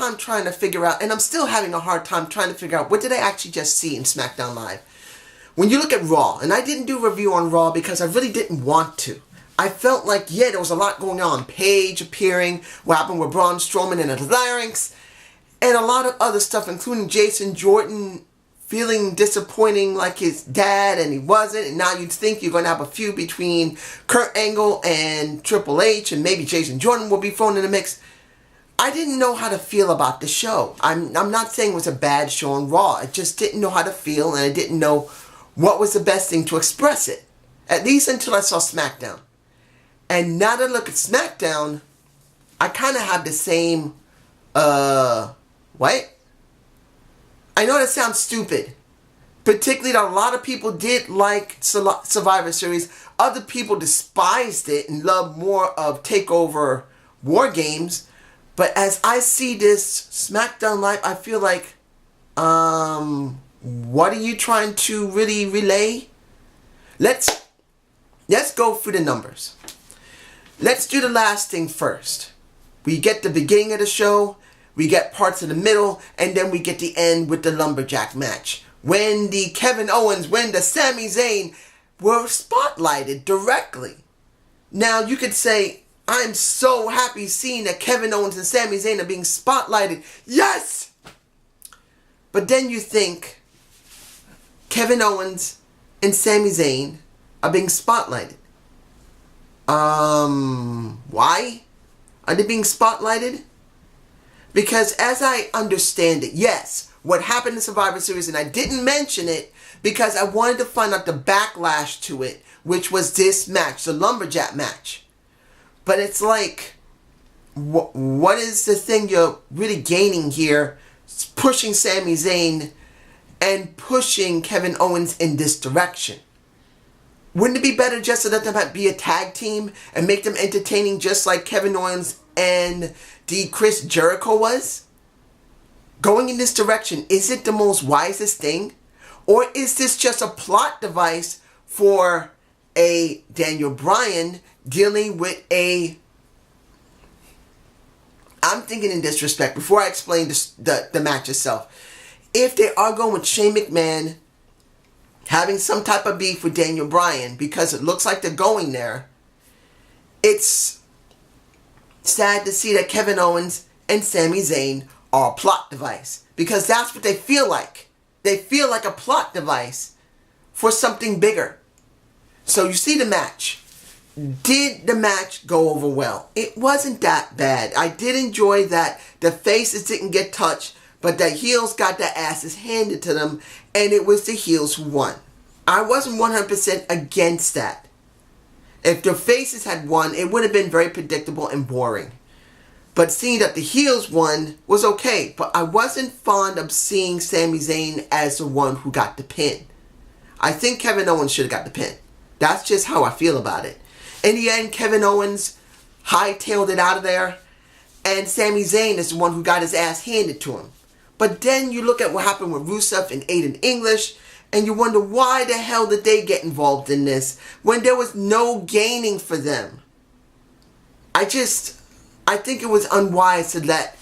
time trying to figure out, and I'm still having a hard time trying to figure out, what did I actually just see in Smackdown Live? When you look at Raw, and I didn't do a review on Raw because I really didn't want to. I felt like, yeah, there was a lot going on. Paige appearing, what happened with Braun Strowman and the Larynx, and a lot of other stuff, including Jason Jordan feeling disappointing like his dad, and he wasn't, and now you'd think you're going to have a feud between Kurt Angle and Triple H, and maybe Jason Jordan will be thrown in the mix. I didn't know how to feel about the show. I'm not saying it was a bad show on Raw. I just didn't know how to feel, and I didn't know what was the best thing to express it. At least until I saw Smackdown. And now that I look at Smackdown, I kind of have the same, what? I know that sounds stupid. Particularly that a lot of people did like Survivor Series. Other people despised it and loved more of TakeOver War Games. But as I see this Smackdown Live, I feel like, what are you trying to really relay? Let's go through the numbers. Let's do the last thing first. We get the beginning of the show, we get parts of the middle, and then we get the end with the lumberjack match. When the Kevin Owens, when the Sami Zayn were spotlighted directly. Now you could say, I'm so happy seeing that Kevin Owens and Sami Zayn are being spotlighted. Yes! But then you think, Kevin Owens and Sami Zayn are being spotlighted. Why are they being spotlighted? Because as I understand it, yes, what happened in Survivor Series, and I didn't mention it because I wanted to find out the backlash to it, which was this match, the lumberjack match. But it's like, what is the thing you're really gaining here? It's pushing Sami Zayn and pushing Kevin Owens in this direction. Wouldn't it be better just to let them be a tag team and make them entertaining just like Kevin Owens and the Chris Jericho was? Going in this direction, is it the most wisest thing? Or is this just a plot device for a Daniel Bryan dealing with a... I'm thinking in this respect, before I explain the match itself. If they are going with Shane McMahon having some type of beef with Daniel Bryan, because it looks like they're going there, it's sad to see that Kevin Owens and Sami Zayn are a plot device. Because that's what they feel like. They feel like a plot device for something bigger. So you see the match. Did the match go over well? It wasn't that bad. I did enjoy that the faces didn't get touched, but the heels got their asses handed to them, and it was the heels who won. I wasn't 100% against that. If the faces had won, it would have been very predictable and boring. But seeing that the heels won was okay. But I wasn't fond of seeing Sami Zayn as the one who got the pin. I think Kevin Owens should have got the pin. That's just how I feel about it. In the end, Kevin Owens hightailed it out of there. And Sami Zayn is the one who got his ass handed to him. But then you look at what happened with Rusev and Aiden English, and you wonder why the hell did they get involved in this when there was no gaining for them. I think it was unwise to let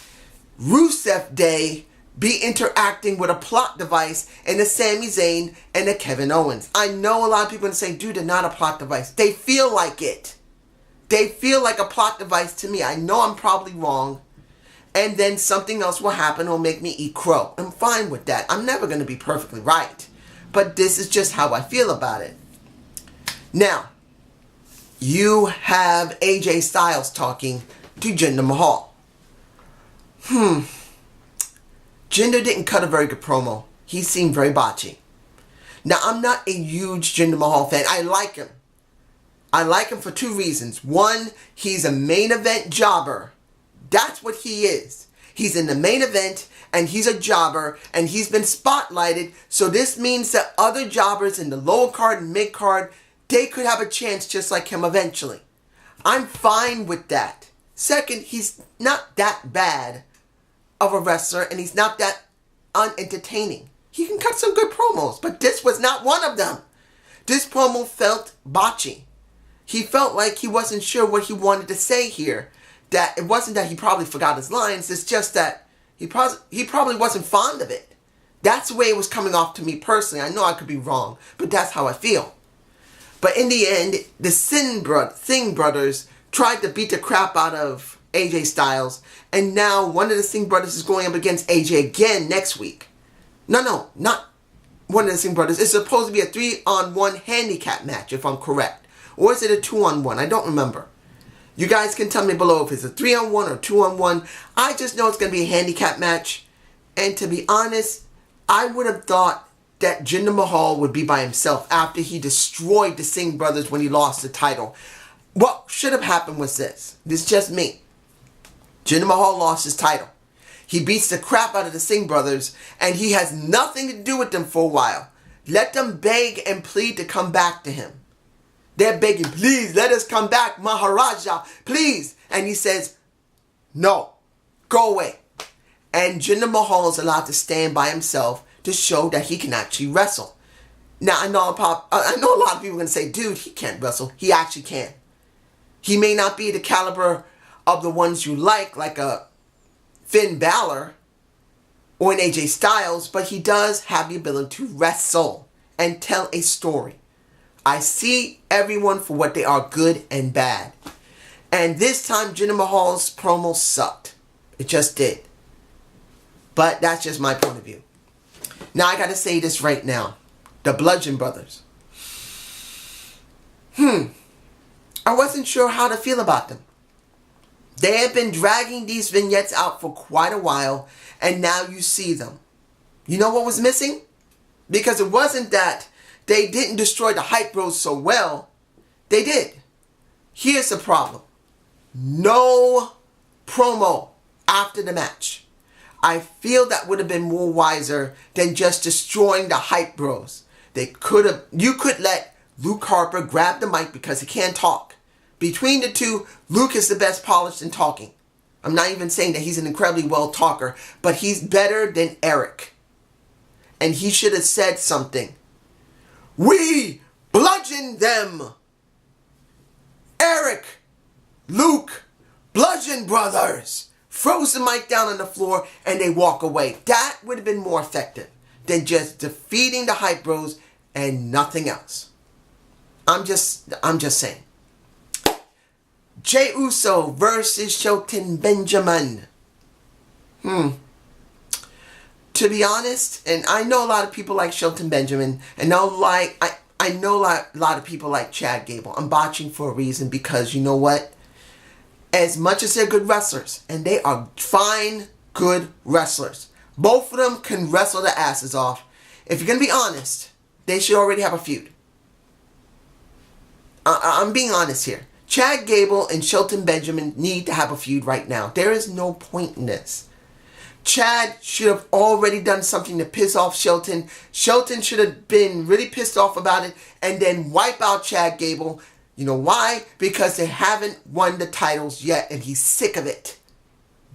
Rusev Day be interacting with a plot device in a Sami Zayn and a Kevin Owens. I know a lot of people are going to say, dude, they're not a plot device. They feel like it. They feel like a plot device to me. I know I'm probably wrong. And then something else will happen or make me eat crow. I'm fine with that. I'm never going to be perfectly right. But this is just how I feel about it. Now, you have AJ Styles talking to Jinder Mahal. Jinder didn't cut a very good promo. He seemed very botchy. Now, I'm not a huge Jinder Mahal fan. I like him. I like him for two reasons. One, he's a main event jobber. That's what he is. He's in the main event, and he's a jobber, and he's been spotlighted. So this means that other jobbers in the lower card and mid card, they could have a chance just like him eventually. I'm fine with that. Second, he's not that bad of a wrestler, and he's not that unentertaining. He can cut some good promos, but this was not one of them. This promo felt botchy. He felt like he wasn't sure what he wanted to say here. That it wasn't that he probably forgot his lines, it's just that He probably wasn't fond of it. That's the way it was coming off to me personally. I know I could be wrong, but that's how I feel. But in the end, the Singh brothers tried to beat the crap out of AJ Styles, and now one of the Singh brothers is going up against AJ again next week. No, not one of the Singh brothers. It's supposed to be a 3-on-1 handicap match, if I'm correct. Or is it a 2-on-1? I don't remember. You guys can tell me below if it's a 3-on-1 or 2-on-1. I just know it's going to be a handicap match. And to be honest, I would have thought that Jinder Mahal would be by himself after he destroyed the Singh brothers when he lost the title. What should have happened was this. This is just me. Jinder Mahal lost his title. He beats the crap out of the Singh brothers, and he has nothing to do with them for a while. Let them beg and plead to come back to him. They're begging, please, let us come back, Maharaja, please. And he says, no, go away. And Jinder Mahal is allowed to stand by himself to show that he can actually wrestle. Now, I know a lot of people are going to say, dude, he can't wrestle. He actually can. He may not be the caliber of the ones you like a Finn Balor or an AJ Styles, but he does have the ability to wrestle and tell a story. I see everyone for what they are, good and bad. And this time, Jinder Mahal's promo sucked. It just did. But that's just my point of view. Now, I got to say this right now. The Bludgeon Brothers. I wasn't sure how to feel about them. They have been dragging these vignettes out for quite a while, and now you see them. You know what was missing? Because it wasn't that they didn't destroy the Hype Bros so well. They did. Here's the problem. No promo after the match. I feel that would have been more wiser than just destroying the Hype Bros. You could let Luke Harper grab the mic because he can't talk. Between the two, Luke is the best polished in talking. I'm not even saying that he's an incredibly well talker, but he's better than Eric. And he should have said something. We bludgeon them. Eric, Luke, Bludgeon Brothers. Throws the mic down on the floor and they walk away. That would have been more effective than just defeating the Hype Bros and nothing else. I'm just saying. Jey Uso versus Shelton Benjamin. To be honest, and I know a lot of people like Shelton Benjamin, and I know a lot of people like Chad Gable. I'm botching for a reason because you know what? As much as they're good wrestlers, and they are fine, good wrestlers, both of them can wrestle their asses off. If you're going to be honest, they should already have a feud. I'm being honest here. Chad Gable and Shelton Benjamin need to have a feud right now. There is no point in this. Chad should have already done something to piss off Shelton. Shelton should have been really pissed off about it and then wipe out Chad Gable. You know why? Because they haven't won the titles yet and he's sick of it.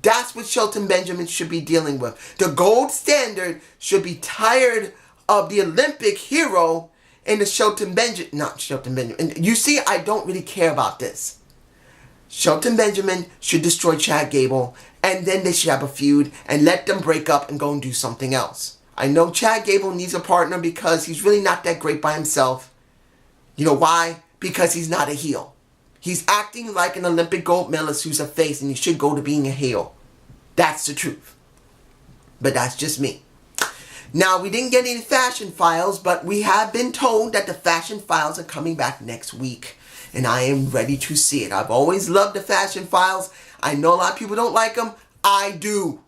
That's what Shelton Benjamin should be dealing with. The gold standard should be tired of the Olympic hero and the not Shelton Benjamin. You see, I don't really care about this. Shelton Benjamin should destroy Chad Gable and then they should have a feud and let them break up and go and do something else. I know Chad Gable needs a partner because he's really not that great by himself. You know why? Because he's not a heel. He's acting like an Olympic gold medalist who's a face and he should go to being a heel. That's the truth. But that's just me. Now, we didn't get any Fashion Files, but we have been told that the Fashion Files are coming back next week. And I am ready to see it. I've always loved the Fashion Files. I know a lot of people don't like them. I do.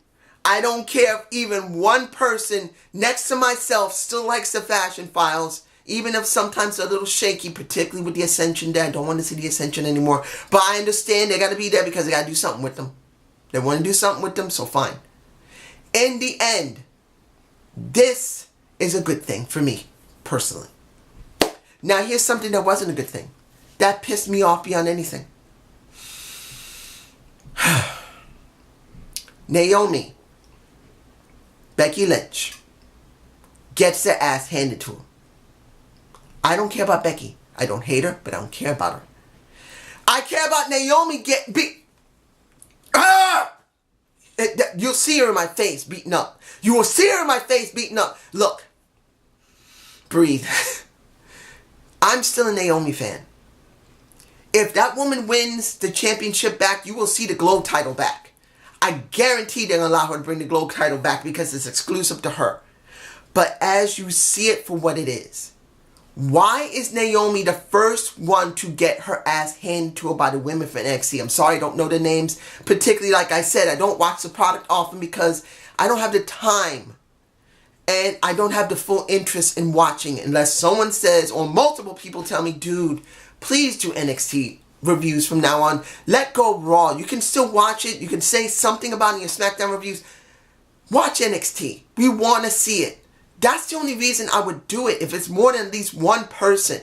I don't care if even one person next to myself still likes the Fashion Files. Even if sometimes they're a little shaky, particularly with the Ascension Day. I don't want to see the Ascension anymore. But I understand they got to be there because they got to do something with them. They want to do something with them, so fine. In the end, this is a good thing for me, personally. Now, here's something that wasn't a good thing. That pissed me off beyond anything. Naomi, Becky Lynch, gets their ass handed to her. I don't care about Becky. I don't hate her, but I don't care about her. I care about Naomi get beat. You'll see her in my face beating up. You will see her in my face beating up. Look. Breathe. I'm still a Naomi fan. If that woman wins the championship back, you will see the Globe title back. I guarantee they're going to allow her to bring the Globe title back because it's exclusive to her. But as you see it for what it is, why is Naomi the first one to get her ass handed to her by the women for NXT? I'm sorry, I don't know the names. Particularly, like I said, I don't watch the product often because I don't have the time. And I don't have the full interest in watching it unless someone says, or multiple people tell me, dude, please do NXT reviews from now on. Let go of Raw. You can still watch it. You can say something about it in your SmackDown reviews. Watch NXT. We want to see it. That's the only reason I would do it if it's more than at least one person.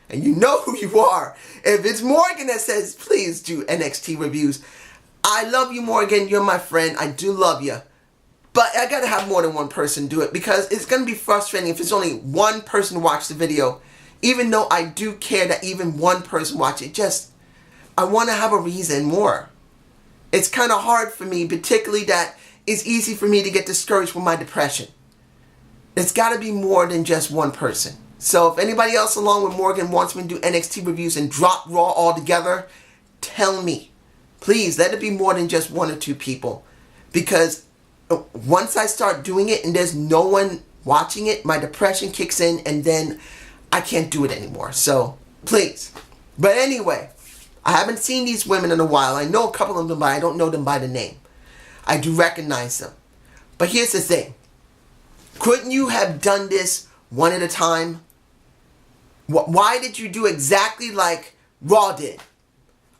And you know who you are. If it's Morgan that says, please do NXT reviews. I love you, Morgan. You're my friend. I do love you. But I gotta have more than one person do it because it's gonna be frustrating if it's only one person watch the video. Even though I do care that even one person watch it, I want to have a reason more. It's kind of hard for me, particularly that it's easy for me to get discouraged with my depression. It's got to be more than just one person. So if anybody else along with Morgan wants me to do NXT reviews and drop Raw altogether, tell me. Please, let it be more than just one or two people. Because once I start doing it and there's no one watching it, my depression kicks in and then I can't do it anymore. So, please. But anyway, I haven't seen these women in a while. I know a couple of them, but I don't know them by the name. I do recognize them. But here's the thing. Couldn't you have done this one at a time? Why did you do exactly like Raw did?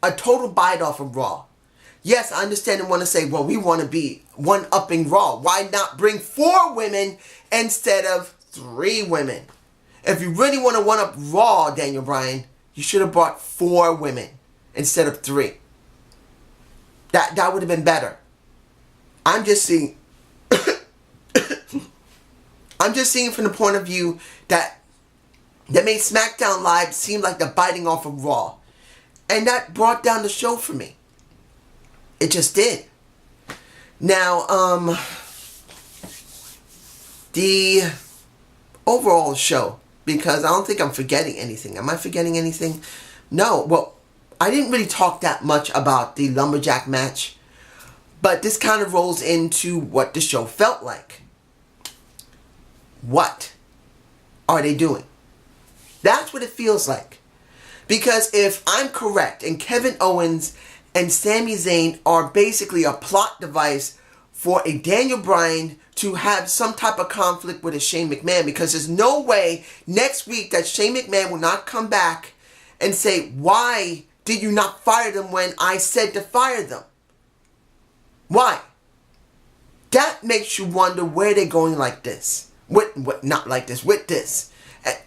A total bite off of Raw. Yes, I understand and want to say, well, we want to be one-upping Raw. Why not bring 4 women instead of 3 women? If you really want to one-up Raw, Daniel Bryan, you should have brought 4 women instead of 3. That would have been better. I'm just seeing from the point of view that made SmackDown Live seem like the biting off of Raw. And that brought down the show for me. It just did. Now, the overall show, because I don't think I'm forgetting anything. Am I forgetting anything? No. Well, I didn't really talk that much about the Lumberjack match, but this kind of rolls into what the show felt like. What are they doing? That's what it feels like. Because if I'm correct, and Kevin Owens and Sami Zayn are basically a plot device for a Daniel Bryan to have some type of conflict with a Shane McMahon, because there's no way next week that Shane McMahon will not come back and say, why did you not fire them when I said to fire them? Why? That makes you wonder where they're going like this. Not like this, with this.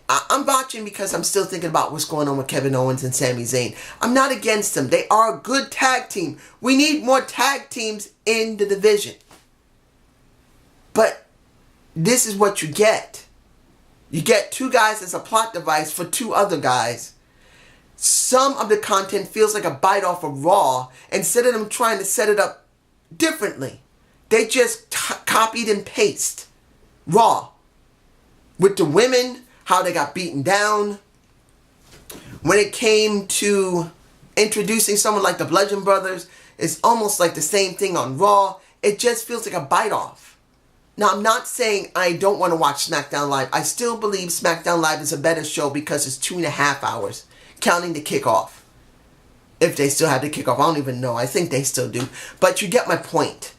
I'm watching because I'm still thinking about what's going on with Kevin Owens and Sami Zayn. I'm not against them. They are a good tag team. We need more tag teams in the division. But this is what you get. You get 2 guys as a plot device for 2 other guys. Some of the content feels like a bite off of Raw instead of them trying to set it up differently. They just copied and pasted Raw. With the women, how they got beaten down. When it came to introducing someone like the Bludgeon Brothers, it's almost like the same thing on Raw. It just feels like a bite off. Now, I'm not saying I don't want to watch SmackDown Live. I still believe SmackDown Live is a better show because it's 2.5 hours, counting the kickoff. If they still have the kickoff, I don't even know. I think they still do. But you get my point.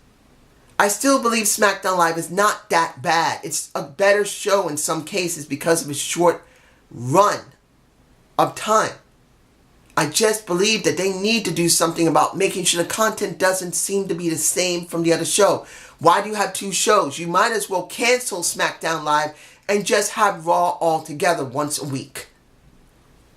I still believe SmackDown Live is not that bad. It's a better show in some cases because of its short run of time. I just believe that they need to do something about making sure the content doesn't seem to be the same from the other show. Why do you have 2 shows? You might as well cancel SmackDown Live and just have Raw all together once a week.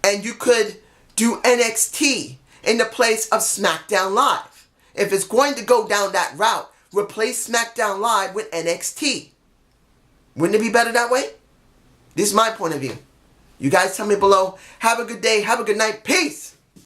And you could do NXT in the place of SmackDown Live. If it's going to go down that route, replace SmackDown Live with NXT. Wouldn't it be better that way? This is my point of view. You guys tell me below. Have a good day. Have a good night. Peace.